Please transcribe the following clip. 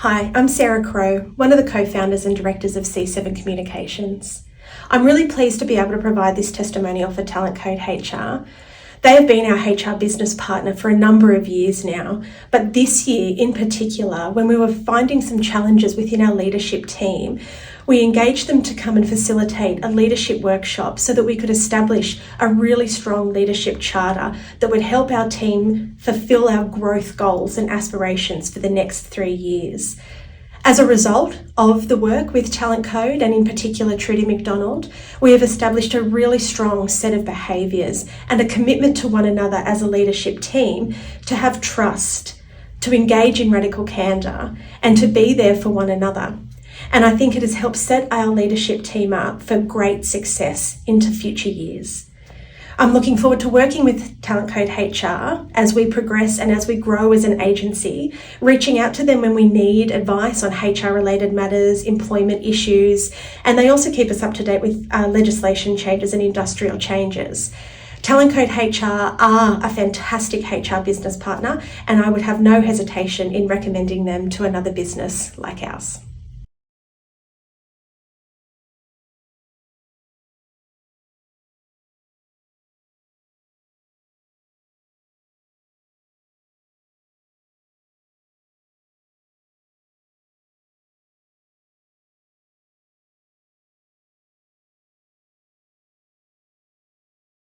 Hi, I'm Sara Crowe, one of the co-founders and directors of C7EVEN Communications. I'm really pleased to be able to provide this testimonial for TalentCode HR. They have been our HR business partner for a number of years now, but this year in particular, when we were finding some challenges within our leadership team, we engaged them to come and facilitate a leadership workshop so that we could establish a really strong leadership charter that would help our team fulfill our growth goals and aspirations for the next 3 years. As a result of the work with TalentCode and in particular Trudy McDonald, we have established a really strong set of behaviours and a commitment to one another as a leadership team to have trust, to engage in radical candour and to be there for one another. And I think it has helped set our leadership team up for great success into future years. I'm looking forward to working with TalentCode HR as we progress and as we grow as an agency, reaching out to them when we need advice on HR-related matters, employment issues, and they also keep us up to date with legislation changes and industrial changes. TalentCode HR are a fantastic HR business partner, and I would have no hesitation in recommending them to another business like ours.